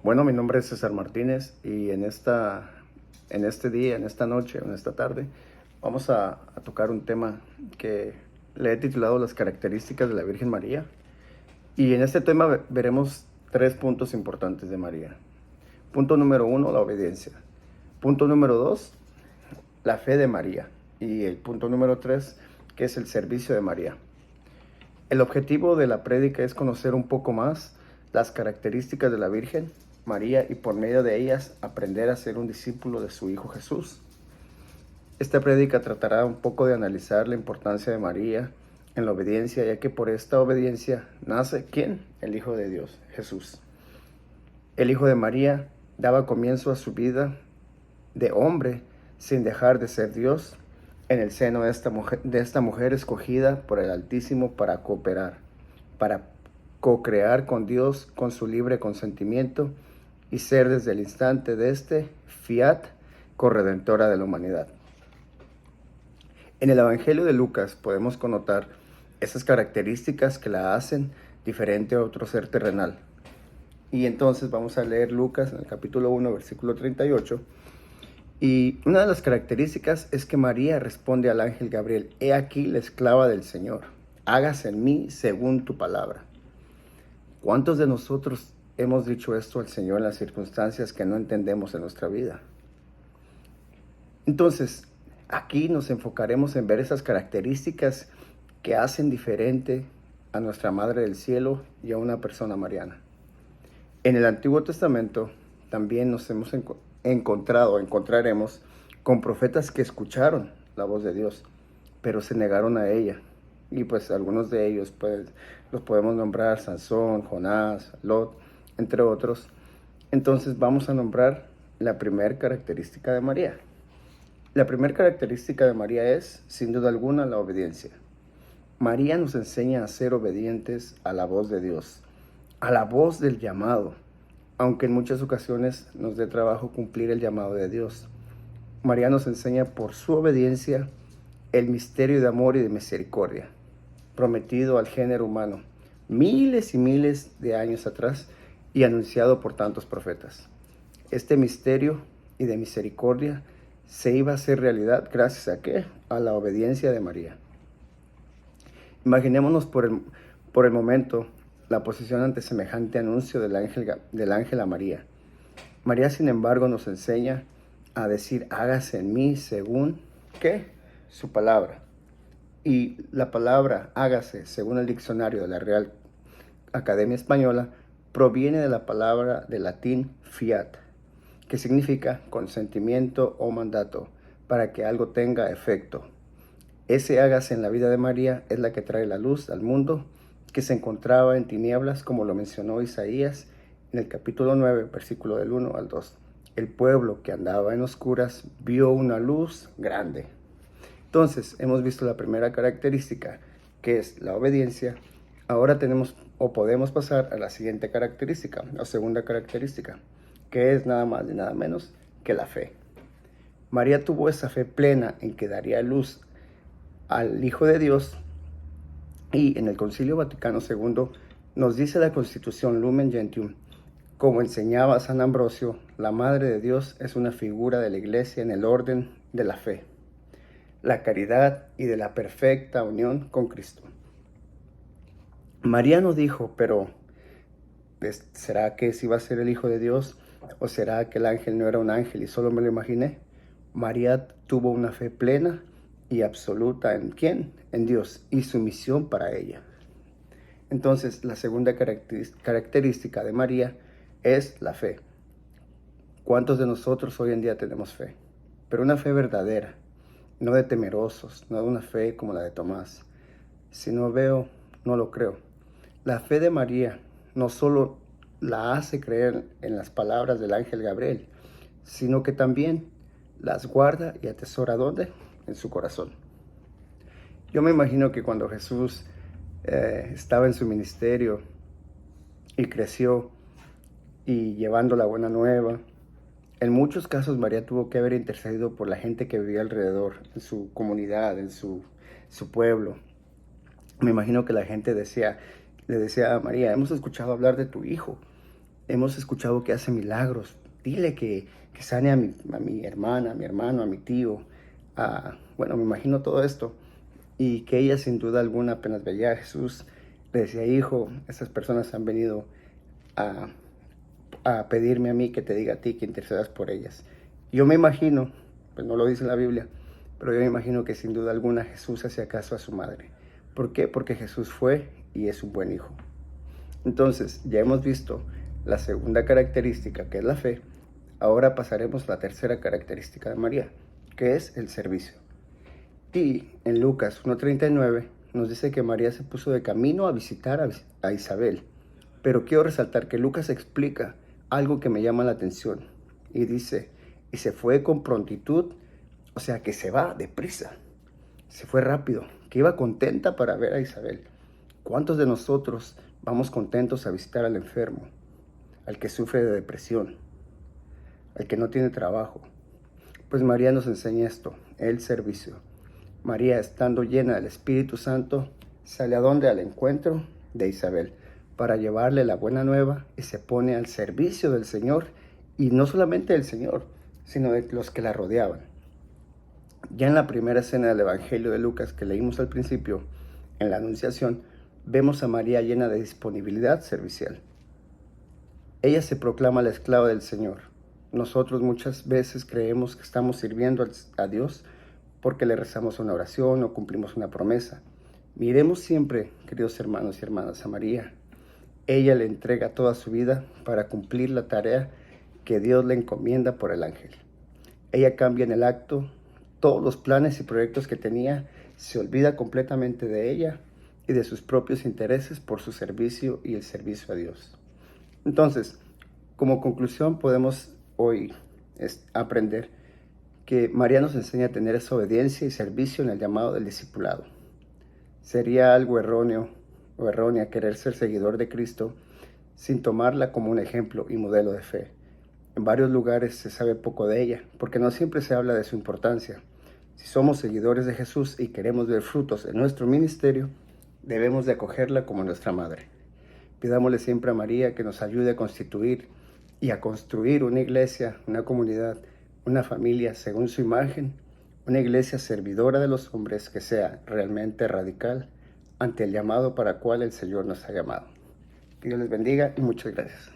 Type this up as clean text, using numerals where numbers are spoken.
Bueno, mi nombre es César Martínez y en este día, en esta noche, en esta tarde, vamos a tocar un tema que le he titulado Las características de la Virgen María. Y en este tema veremos tres puntos importantes de María. Punto número uno, la obediencia. Punto número dos, la fe de María. Y el punto número tres, que es el servicio de María. El objetivo de la prédica es conocer un poco más las características de la Virgen María y por medio de ellas aprender a ser un discípulo de su Hijo Jesús. Esta prédica tratará un poco de analizar la importancia de María en la obediencia, ya que por esta obediencia nace ¿quién? El Hijo de Dios, Jesús. El Hijo de María daba comienzo a su vida de hombre sin dejar de ser Dios en el seno de esta mujer escogida por el Altísimo para cooperar, para co-crear con Dios con su libre consentimiento y ser desde el instante de este fiat corredentora de la humanidad. En el Evangelio de Lucas podemos connotar esas características que la hacen diferente a otro ser terrenal. Y entonces vamos a leer Lucas en el capítulo 1, versículo 38. Y una de las características es que María responde al ángel Gabriel: he aquí la esclava del Señor, hágase en mí según tu palabra. ¿Cuántos de nosotros hemos dicho esto al Señor en las circunstancias que no entendemos en nuestra vida? Entonces, aquí nos enfocaremos en ver esas características que hacen diferente a nuestra Madre del Cielo y a una persona mariana. En el Antiguo Testamento también nos hemos encontraremos con profetas que escucharon la voz de Dios, pero se negaron a ella. Y pues algunos de ellos pues los podemos nombrar: Sansón, Jonás, Lot, entre otros. Entonces vamos a nombrar la primera característica de María. La primera característica de María es, sin duda alguna, la obediencia. María nos enseña a ser obedientes a la voz de Dios, a la voz del llamado, aunque en muchas ocasiones nos dé trabajo cumplir el llamado de Dios. María nos enseña por su obediencia el misterio de amor y de misericordia, prometido al género humano miles y miles de años atrás y anunciado por tantos profetas. Este misterio y de misericordia se iba a hacer realidad gracias a ¿qué? A la obediencia de María. Imaginémonos por el momento la posición ante semejante anuncio del ángel a María. María, sin embargo, nos enseña a decir: hágase en mí según ¿qué? Su palabra. Y la palabra hágase, según el diccionario de la Real Academia Española, proviene de la palabra de latín fiat, que significa consentimiento o mandato para que algo tenga efecto. Ese hágase en la vida de María es la que trae la luz al mundo que se encontraba en tinieblas, como lo mencionó Isaías en el capítulo 9, versículo del 1 al 2. El pueblo que andaba en oscuras vio una luz grande. Entonces, hemos visto la primera característica, que es la obediencia. Ahora tenemos o podemos pasar a la siguiente característica, la segunda característica, que es nada más y nada menos que la fe. María tuvo esa fe plena en que daría luz al Hijo de Dios, y en el Concilio Vaticano II nos dice la Constitución Lumen Gentium: como enseñaba San Ambrosio, la Madre de Dios es una figura de la Iglesia en el orden de la fe, la caridad y de la perfecta unión con Cristo. María no dijo: pero ¿será que sí va a ser el Hijo de Dios? ¿O será que el ángel no era un ángel y solo me lo imaginé? María tuvo una fe plena y absoluta ¿en quién? En Dios y su misión para ella. Entonces, la segunda característica de María es la fe. ¿Cuántos de nosotros hoy en día tenemos fe? Pero una fe verdadera, no de temerosos, no de una fe como la de Tomás. Si no veo, no lo creo. La fe de María no solo la hace creer en las palabras del ángel Gabriel, sino que también las guarda y atesora ¿dónde? En su corazón. Yo me imagino que cuando Jesús estaba en su ministerio y creció y llevando la buena nueva, en muchos casos María tuvo que haber intercedido por la gente que vivía alrededor, en su comunidad, en su pueblo. Me imagino que la gente le decía a María: hemos escuchado hablar de tu hijo, hemos escuchado que hace milagros. Dile que sane a mi hermana, a mi hermano, a mi tío. Bueno, me imagino todo esto. Y que ella sin duda alguna apenas veía a Jesús, le decía, hijo, estas personas han venido a, a pedirme a mí que te diga a ti que intercedas por ellas. Yo me imagino, pues no lo dice la Biblia, pero yo me imagino que sin duda alguna Jesús hacía caso a su madre. ¿Por qué? Porque Jesús fue y es un buen hijo. Entonces, ya hemos visto la segunda característica, que es la fe. Ahora pasaremos a la tercera característica de María, que es el servicio. Y en Lucas 1:39 nos dice que María se puso de camino a visitar a Isabel. Pero quiero resaltar que Lucas explica algo que me llama la atención. Y dice, y se fue con prontitud, o sea que se va deprisa. Se fue rápido, que iba contenta para ver a Isabel. ¿Cuántos de nosotros vamos contentos a visitar al enfermo, al que sufre de depresión, al que no tiene trabajo? Pues María nos enseña esto, el servicio. María, estando llena del Espíritu Santo, sale a donde al encuentro de Isabel para llevarle la buena nueva y se pone al servicio del Señor, y no solamente del Señor, sino de los que la rodeaban. Ya en la primera escena del Evangelio de Lucas que leímos al principio, en la Anunciación, vemos a María llena de disponibilidad servicial. Ella se proclama la esclava del Señor. Nosotros muchas veces creemos que estamos sirviendo a Dios porque le rezamos una oración o cumplimos una promesa. Miremos siempre, queridos hermanos y hermanas, a María. Ella le entrega toda su vida para cumplir la tarea que Dios le encomienda por el ángel. Ella cambia en el acto todos los planes y proyectos que tenía, se olvida completamente de ella y de sus propios intereses por su servicio y el servicio a Dios. Entonces, como conclusión podemos hoy aprender que María nos enseña a tener esa obediencia y servicio en el llamado del discipulado. Sería algo erróneo o errónea querer ser seguidor de Cristo sin tomarla como un ejemplo y modelo de fe. En varios lugares se sabe poco de ella, porque no siempre se habla de su importancia. Si somos seguidores de Jesús y queremos ver frutos en nuestro ministerio, debemos de acogerla como nuestra madre. Pidámosle siempre a María que nos ayude a constituir y a construir una iglesia, una comunidad, una familia según su imagen, una iglesia servidora de los hombres que sea realmente radical ante el llamado para el cual el Señor nos ha llamado. Que Dios les bendiga y muchas gracias.